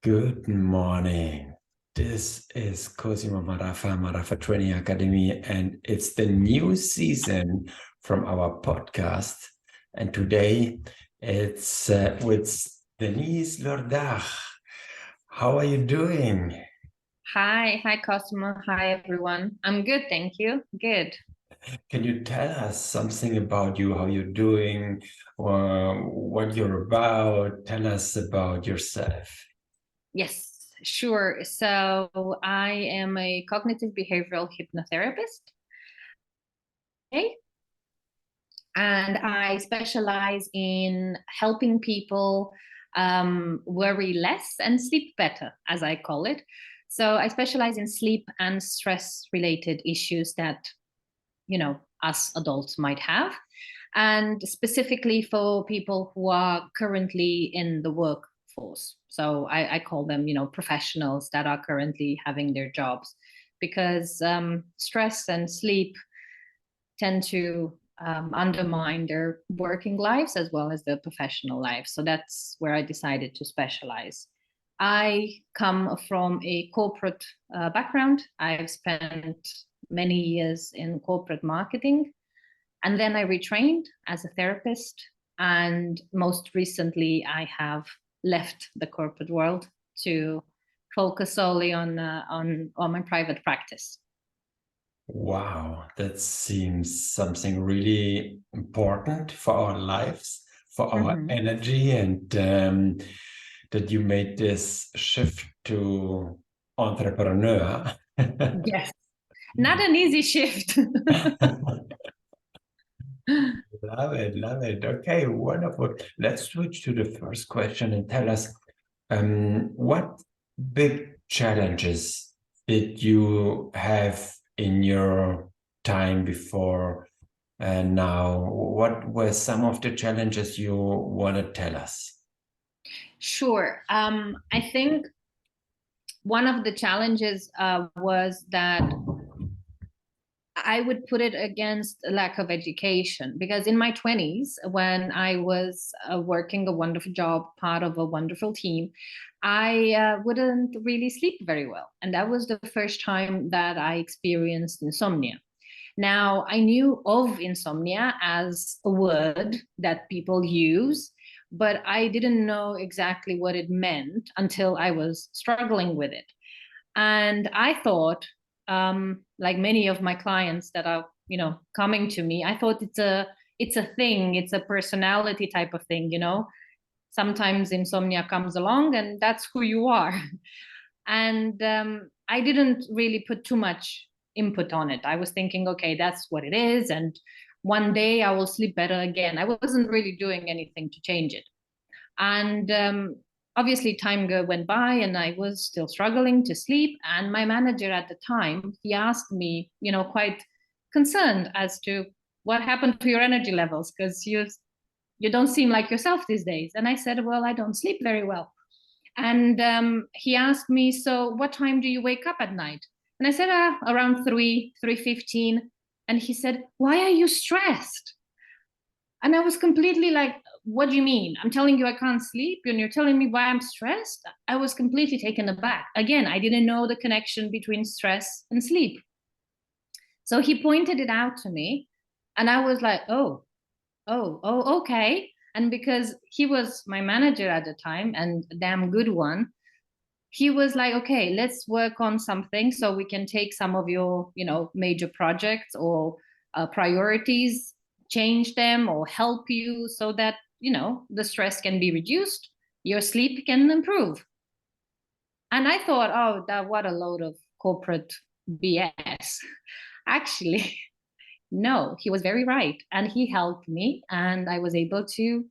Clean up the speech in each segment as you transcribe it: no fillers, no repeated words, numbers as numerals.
Good morning. This is Cosimo Marraffa, Marraffa Training Academy, and it's the new season from our podcast. And today it's with Denise Iordache. How are you doing? Hi, Cosimo. Hi, everyone. I'm good, thank you. Good. Can you tell us something about you, how you're doing, what you're about? Tell us about yourself. Yes, sure. So I am a cognitive behavioral hypnotherapist. Okay. And I specialize in helping people worry less and sleep better, as I call it. So I specialize in sleep and stress related issues that, us adults might have, and specifically for people who are currently in the workforce. So I call them, professionals that are currently having their jobs, because stress and sleep tend to undermine their working lives as well as their professional lives. So that's where I decided to specialize. I come from a corporate background. I've spent many years in corporate marketing, and then I retrained as a therapist. And most recently, I have left the corporate world to focus solely on my private practice. Wow, that seems something really important for our lives, for our Mhm. energy, and that you made this shift to entrepreneur. Yes, not an easy shift. Love it, love it. Okay, wonderful. Let's switch to the first question and tell us what big challenges did you have in your time before and now? What were some of the challenges you want to tell us? Sure. I think one of the challenges was that I would put it against a lack of education, because in my 20s, when I was working a wonderful job, part of a wonderful team, I wouldn't really sleep very well. And that was the first time that I experienced insomnia. Now, I knew of insomnia as a word that people use, but I didn't know exactly what it meant until I was struggling with it. And I thought, like many of my clients that are, coming to me, I thought it's a thing, it's a personality type of thing. Sometimes insomnia comes along, and that's who you are. And I didn't really put too much input on it. I was thinking, okay, that's what it is, and one day I will sleep better again. I wasn't really doing anything to change it. And obviously, went by, and I was still struggling to sleep. And my manager at the time, he asked me, quite concerned as to what happened to your energy levels, because you don't seem like yourself these days. And I said, well, I don't sleep very well. And he asked me, so what time do you wake up at night? And I said, around 3:15. And he said, why are you stressed? And I was completely like, what do you mean? I'm telling you I can't sleep, and you're telling me why I'm stressed? I was completely taken aback. Again, I didn't know the connection between stress and sleep. So he pointed it out to me, and I was like, oh, okay. And because he was my manager at the time, and a damn good one, he was like, okay, let's work on something so we can take some of your, major projects or priorities, change them or help you so that, the stress can be reduced, your sleep can improve. And I thought, oh, that what a load of corporate BS. Actually, no, he was very right. And he helped me. And I was able to,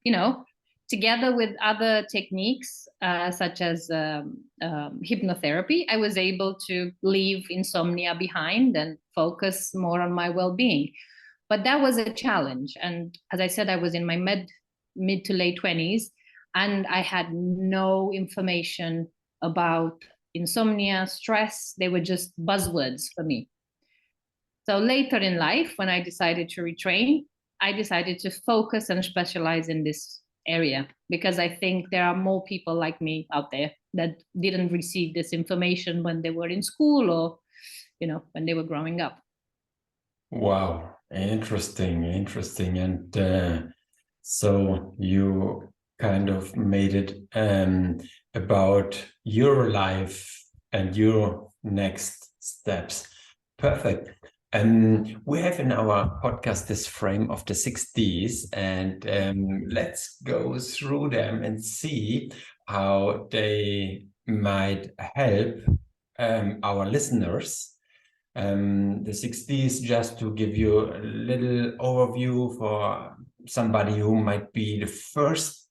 together with other techniques, such as hypnotherapy, I was able to leave insomnia behind and focus more on my well being. But that was a challenge. And as I said, I was in my mid to late 20s, and I had no information about insomnia, stress. They were just buzzwords for me. So later in life, when I decided to retrain, I decided to focus and specialize in this area, because I think there are more people like me out there that didn't receive this information when they were in school or, when they were growing up. Wow, interesting. And so you kind of made it about your life and your next steps. Perfect. We have in our podcast this frame of the 6Ds, and let's go through them and see how they might help our listeners. The 6Ds, just to give you a little overview for somebody who might be the first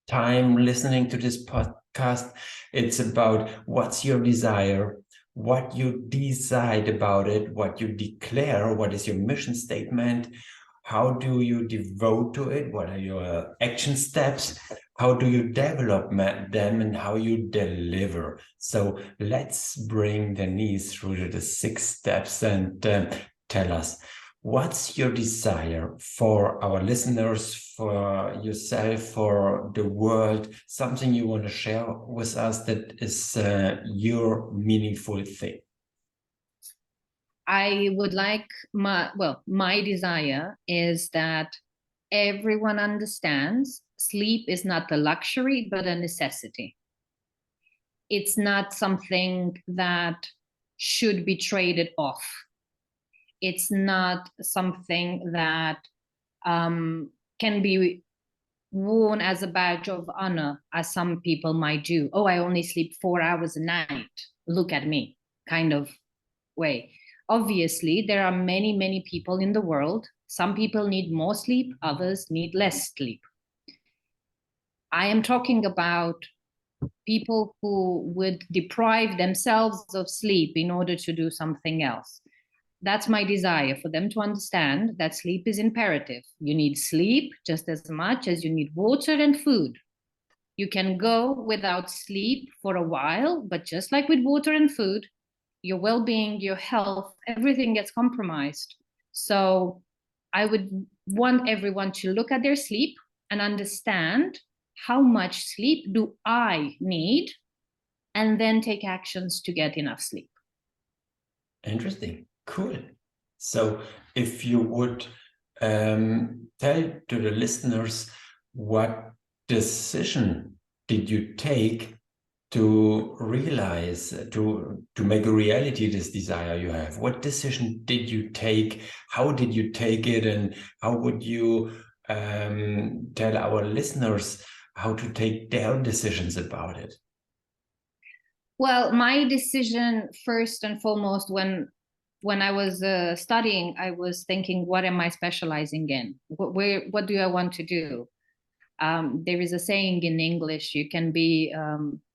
time listening to this podcast. It's about what's your desire, what you decide about it, what you declare, what is your mission statement, how do you devote to it, what are your action steps, how do you develop them, and how you deliver. So let's bring Denise through the 6 steps and tell us, what's your desire for our listeners, for yourself, for the world, something you want to share with us that is your meaningful thing? I would like my desire is that everyone understands sleep is not a luxury, but a necessity. It's not something that should be traded off. It's not something that can be worn as a badge of honor, as some people might do. Oh, I only sleep 4 hours a night. Look at me, kind of way. Obviously, there are many people in the world. Some people need more sleep, others need less sleep. I am talking about people who would deprive themselves of sleep in order to do something else. That's my desire, for them to understand that sleep is imperative. You need sleep just as much as you need water and food. You can go without sleep for a while, but just like with water and food, your well-being, your health, everything gets compromised. So I would want everyone to look at their sleep and understand how much sleep do I need, and then take actions to get enough sleep. Interesting. Cool. So if you would tell to the listeners, what decision did you take to realize, to make a reality this desire you have? What decision did you take? How did you take it? And how would you tell our listeners how to take their decisions about it? Well, my decision, first and foremost, when I was studying, I was thinking, what am I specializing in? What do I want to do? There is a saying in English, you can be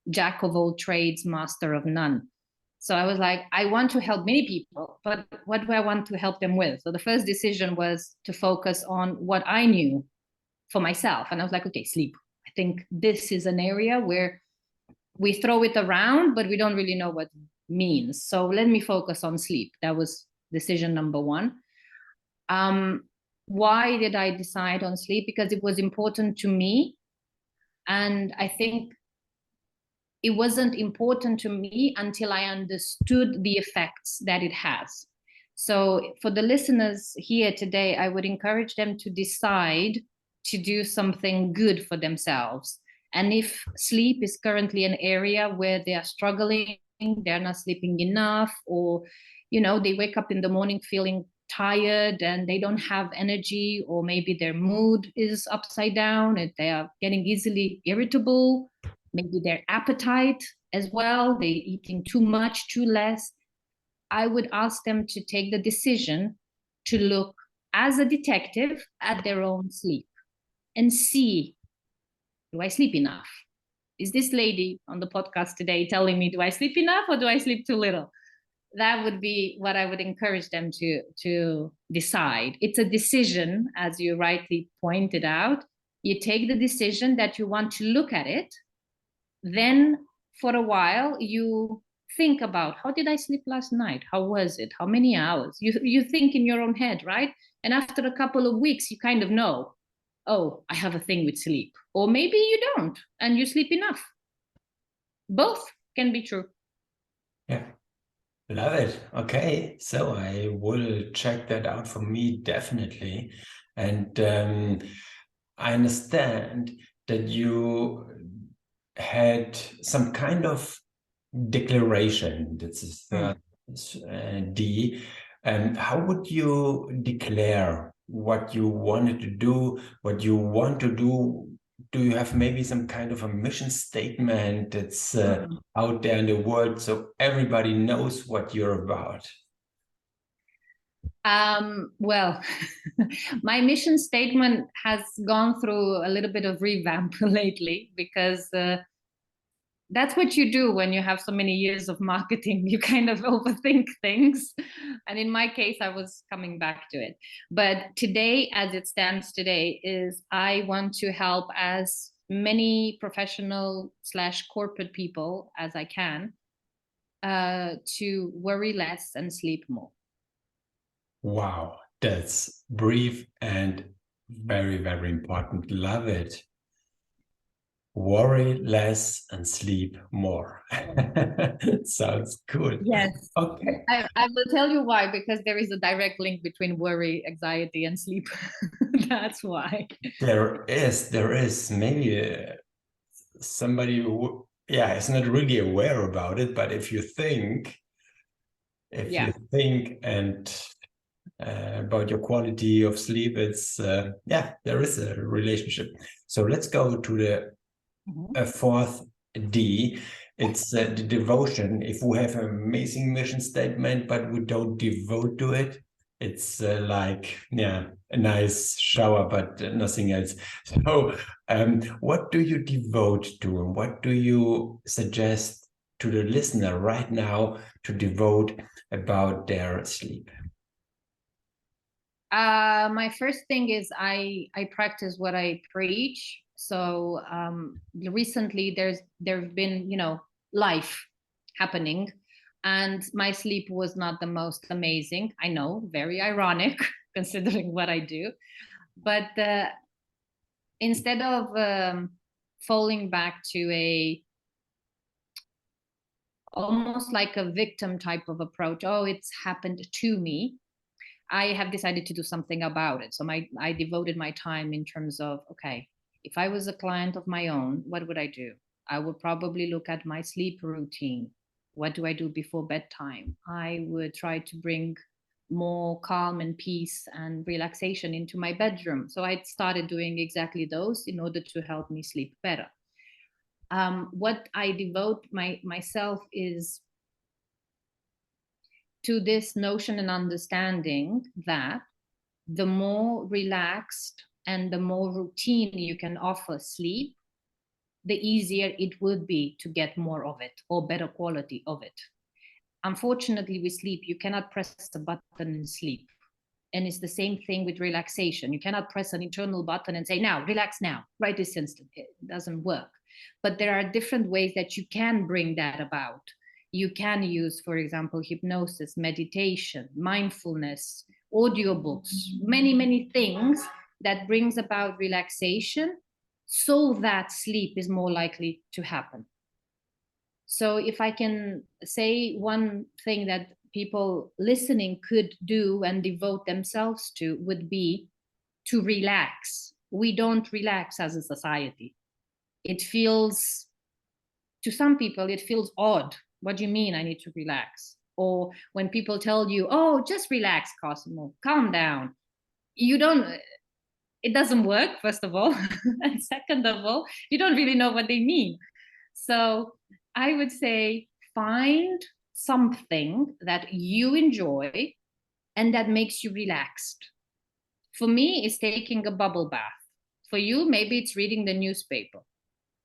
jack of all trades, master of none. So I was like, I want to help many people, but what do I want to help them with? So the first decision was to focus on what I knew for myself. And I was like, okay, sleep. I think this is an area where we throw it around, but we don't really know what it means. So let me focus on sleep. That was decision number one. Why did I decide on sleep? Because it was important to me. And I think it wasn't important to me until I understood the effects that it has. So for the listeners here today, I would encourage them to decide to do something good for themselves. And if sleep is currently an area where they are struggling, they're not sleeping enough, or, they wake up in the morning feeling tired and they don't have energy, or maybe their mood is upside down and they are getting easily irritable, maybe their appetite as well, they're eating too much, too less, I would ask them to take the decision to look as a detective at their own sleep and see, do I sleep enough? Is this lady on the podcast today telling me, do I sleep enough or do I sleep too little? That would be what I would encourage them to decide. It's a decision, as you rightly pointed out. You take the decision that you want to look at it. Then for a while, you think about, how did I sleep last night? How was it? How many hours? You think in your own head, right? And after a couple of weeks, you kind of know, oh, I have a thing with sleep. Or maybe you don't, and you sleep enough. Both can be true. Yeah. Love it. Okay, so I will check that out for me definitely. And I understand that you had some kind of declaration. This is the D. And how would you declare what you wanted to do, what you want to do? Do you have maybe some kind of a mission statement that's out there in the world so everybody knows what you're about? Well, my mission statement has gone through a little bit of revamp lately because that's what you do when you have so many years of marketing. You kind of overthink things. And in my case, I was coming back to it. But today, as it stands today, is I want to help as many professional / corporate people as I can to worry less and sleep more. Wow, that's brief and very, very important. Love it. Worry less and sleep more. Sounds good. Yes. Okay. I will tell you why, because there is a direct link between worry, anxiety, and sleep. That's why. There is maybe somebody who, yeah, is not really aware about it, but if you think, and about your quality of sleep, it's yeah, there is a relationship. So let's go to the fourth D. It's the devotion. If we have an amazing mission statement, but we don't devote to it, it's like, yeah, a nice shower, but nothing else. So what do you devote to, and what do you suggest to the listener right now to devote about their sleep? My first thing is I practice what I preach. So recently there've been, life happening, and my sleep was not the most amazing. I know, very ironic considering what I do, but instead of falling back to a almost like a victim type of approach, oh, it's happened to me, I have decided to do something about it. So I devoted my time in terms of, okay, if I was a client of my own, what would I do? I would probably look at my sleep routine. What do I do before bedtime? I would try to bring more calm and peace and relaxation into my bedroom. So I started doing exactly those in order to help me sleep better. What I devote myself is to this notion and understanding that the more relaxed and the more routine you can offer sleep, the easier it would be to get more of it or better quality of it. Unfortunately, with sleep, you cannot press a button and sleep. And it's the same thing with relaxation. You cannot press an internal button and say, now, relax now, right this instant. It doesn't work. But there are different ways that you can bring that about. You can use, for example, hypnosis, meditation, mindfulness, audiobooks, many, many things that brings about relaxation so that sleep is more likely to happen. So if I can say one thing that people listening could do and devote themselves to would be to relax. We don't relax as a society. It feels, to some people, it feels odd. What do you mean I need to relax? Or when people tell you, oh, just relax, Cosimo, calm down. You don't, it doesn't work, first of all. And second of all, you don't really know what they mean. So I would say find something that you enjoy and that makes you relaxed. For me, it's taking a bubble bath. For you, maybe it's reading the newspaper,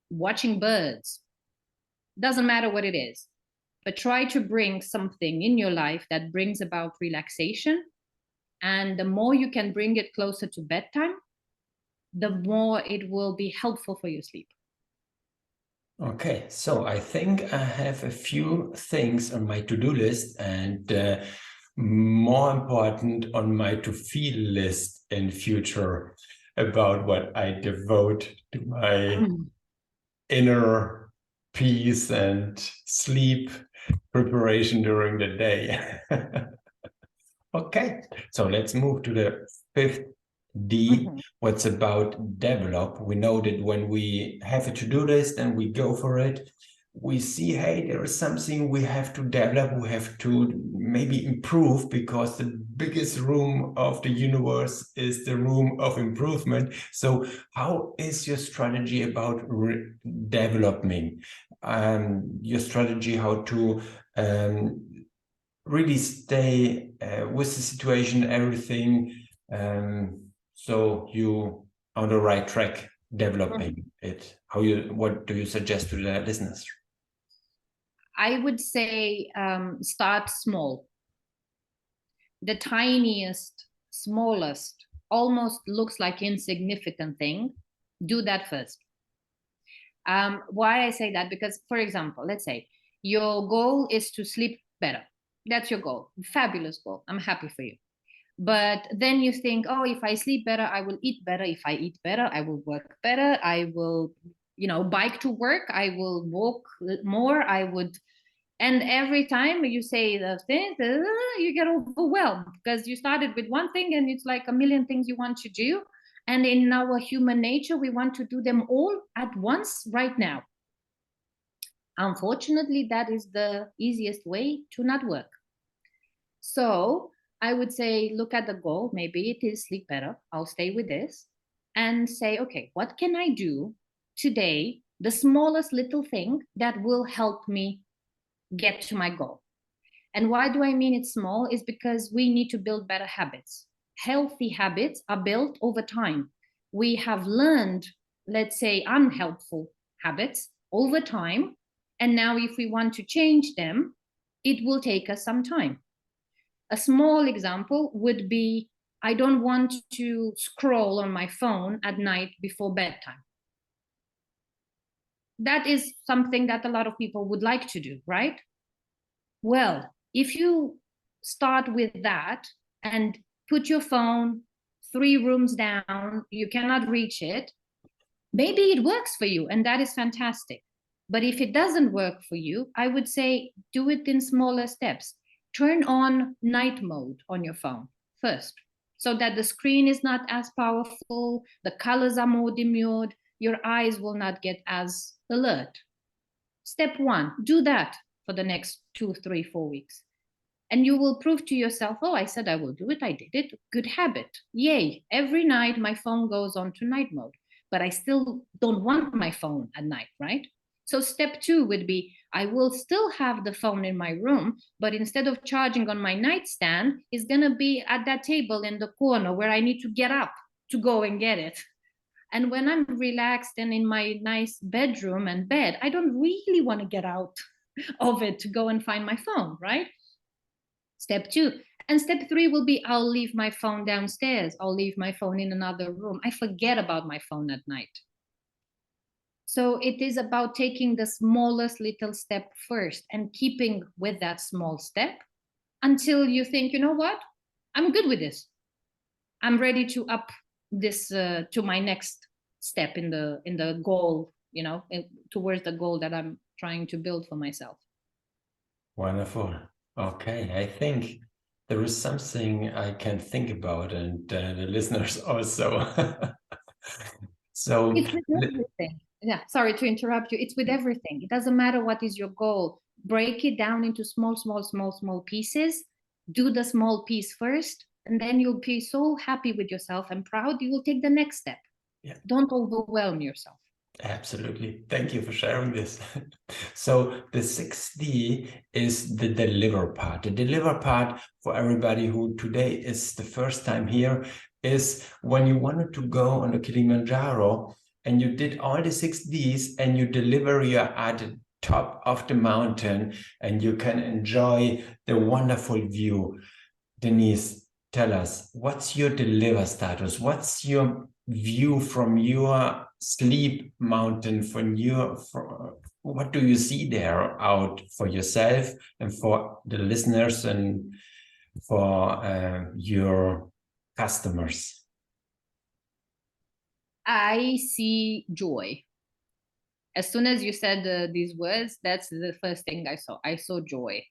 watching birds. Doesn't matter what it is, but try to bring something in your life that brings about relaxation. And the more you can bring it closer to bedtime, the more it will be helpful for your sleep. Okay, so I think I have a few things on my to-do list, and more important, on my to-feel list in future. about what I devote to my inner peace and sleep preparation during the day. Okay, so let's move to the fifth D. What's about develop? We know that when we have a to-do list and we go for it, we see, hey, there is something we have to develop, we have to maybe improve, because the biggest room of the universe is the room of improvement. So how is your strategy about developing your strategy, how to really stay with the situation, everything, so you on the right track developing it? What do you suggest to the listeners? I would say start small. The tiniest, smallest, almost looks like insignificant thing, do that first. Why I say that? Because, for example, let's say your goal is to sleep better. That's your goal. Fabulous goal. I'm happy for you. But then you think, oh, if I sleep better, I will eat better. If I eat better, I will work better. I will, bike to work. I will walk more. And every time you say those things, you get overwhelmed, because you started with one thing and it's like a million things you want to do. And in our human nature, we want to do them all at once right now. Unfortunately, that is the easiest way to not work. So I would say, look at the goal. Maybe it is sleep better. I'll stay with this and say, okay, what can I do today? The smallest little thing that will help me get to my goal. And why do I mean it's small? Is because we need to build better habits. Healthy habits are built over time. We have learned, let's say, unhelpful habits over time. And now if we want to change them, it will take us some time. A small example would be, I don't want to scroll on my phone at night before bedtime. That is something that a lot of people would like to do, right? Well, if you start with that and put your phone 3 rooms down, you cannot reach it, maybe it works for you, and that is fantastic. But if it doesn't work for you, I would say do it in smaller steps. Turn on night mode on your phone first, so that the screen is not as powerful, the colors are more demurred, your eyes will not get as alert. Step 1, do that for the next 2, 3, 4 weeks. And you will prove to yourself, oh, I said I will do it, I did it, good habit. Yay, every night my phone goes on to night mode, but I still don't want my phone at night, right? So step 2 would be, I will still have the phone in my room, but instead of charging on my nightstand, it's gonna be at that table in the corner where I need to get up to go and get it. And when I'm relaxed and in my nice bedroom and bed, I don't really want to get out of it to go and find my phone, right? Step 2. And step 3 will be, I'll leave my phone downstairs. I'll leave my phone in another room. I forget about my phone at night. So it is about taking the smallest little step first and keeping with that small step until you think, you know what? I'm good with this. I'm ready to up this to my next step in the goal, towards the goal that I'm trying to build for myself. Wonderful. Okay, I think there is something I can think about, and the listeners also. So it's with everything. Yeah, sorry to interrupt you. It's with everything. It doesn't matter what is your goal. Break it down into small pieces. Do the small piece first, and then you'll be so happy with yourself and proud. You will take the next step. Yeah. Don't overwhelm yourself. Absolutely. Thank you for sharing this. So the 6D is the deliver part. The deliver part, for everybody who today is the first time here, is when you wanted to go on the Kilimanjaro and you did all the 6Ds and you deliver, you're at the top of the mountain and you can enjoy the wonderful view. Denise, tell us, what's your deliver status? What's your view from your sleep mountain? What do you see there out for yourself and for the listeners and for your customers? I see joy. As soon as you said these words, that's the first thing I saw. I saw joy.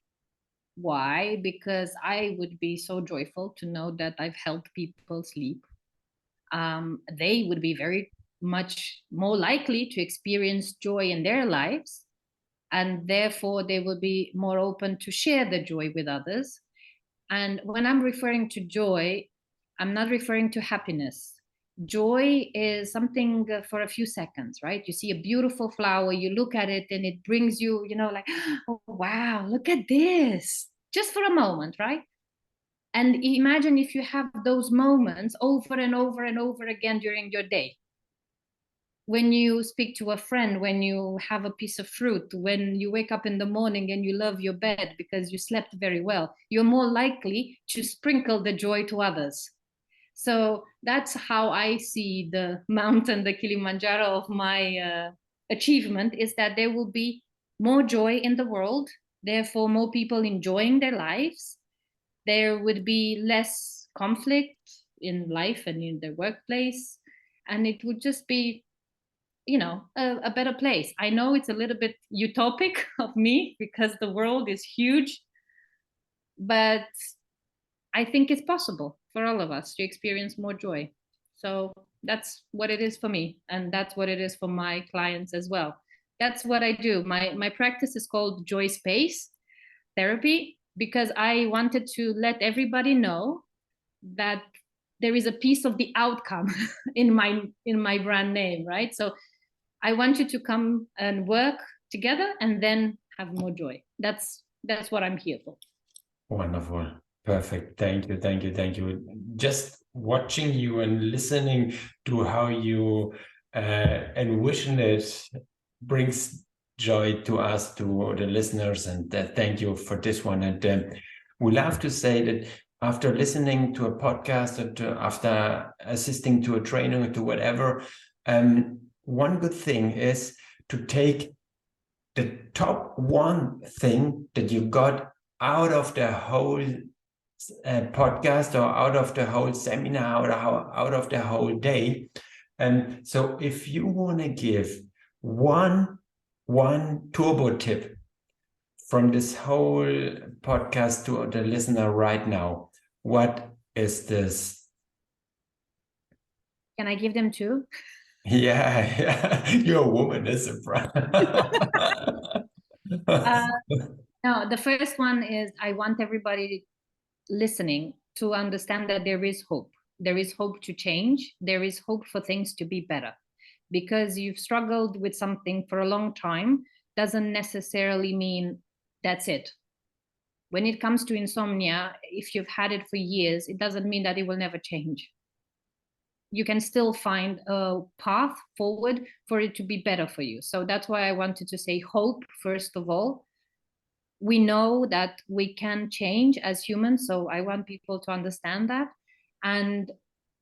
Why? Because I would be so joyful to know that I've helped people sleep. They would be very much more likely to experience joy in their lives, and therefore they will be more open to share the joy with others. And when I'm referring to joy, I'm not referring to happiness. Joy is something for a few seconds, right? You see a beautiful flower, you look at it, and it brings you, like, oh, wow, look at this, just for a moment, right? And imagine if you have those moments over and over and over again during your day. When you speak to a friend, when you have a piece of fruit, when you wake up in the morning and you love your bed because you slept very well, you're more likely to sprinkle the joy to others. So that's how I see the mountain, the Kilimanjaro of my achievement, is that there will be more joy in the world, therefore more people enjoying their lives. There would be less conflict in life and in the workplace, and it would just be a better place. I know it's a little bit utopic of me because the world is huge, but I think it's possible for all of us to experience more joy. So that's what it is for me, and that's what it is for my clients as well. That's what I do. My practice is called Joy Space Therapy because I wanted to let everybody know that there is a piece of the outcome in my brand name, right? So I want you to come and work together and then have more joy. That's what I'm here for. Wonderful. Perfect. Thank you. Thank you. Thank you. Just watching you and listening to how you envision it brings joy to us, to the listeners. And thank you for this one. And we love to say that after listening to a podcast or after assisting to a training or to whatever, one good thing is to take the top one thing that you got out of the whole podcast or out of the whole seminar or out of the whole day. And so if you want to give one turbo tip from this whole podcast to the listener right now, what is this? Can I give them two? Yeah. You're a woman, that's a problem. No, the first one is I want everybody listening to understand that there is hope. There is hope to change. There is hope for things to be better. Because you've struggled with something for a long time doesn't necessarily mean that's it. When it comes to insomnia, if you've had it for years, it doesn't mean that it will never change. You can still find a path forward for it to be better for you. So that's why I wanted to say hope, first of all. We know that we can change as humans, so I want people to understand that. And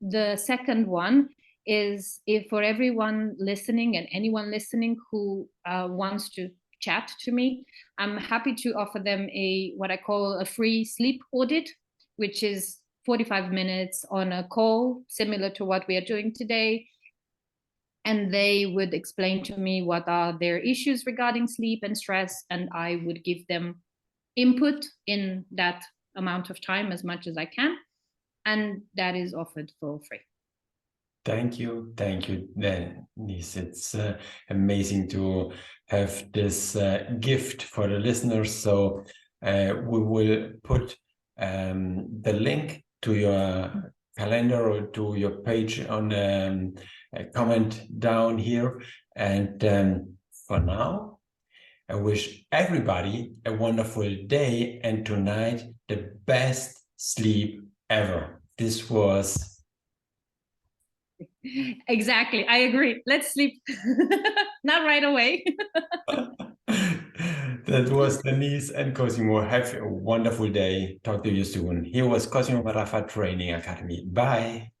the second one is, if for everyone listening and anyone listening who wants to chat to me, I'm happy to offer them what I call a free sleep audit, which is 45 minutes on a call similar to what we are doing today. And they would explain to me what are their issues regarding sleep and stress, and I would give them input in that amount of time as much as I can, and that is offered for free. Thank you, Denise. It's amazing to have this gift for the listeners. So we will put the link to your calendar or to your page on a comment down here. And for now, I wish everybody a wonderful day, and tonight the best sleep ever. This was... Exactly, I agree. Let's sleep. Not right away. That was Denise and Cosimo. Have a wonderful day. Talk to you soon. Here was Cosimo Marraffa Training Academy. Bye.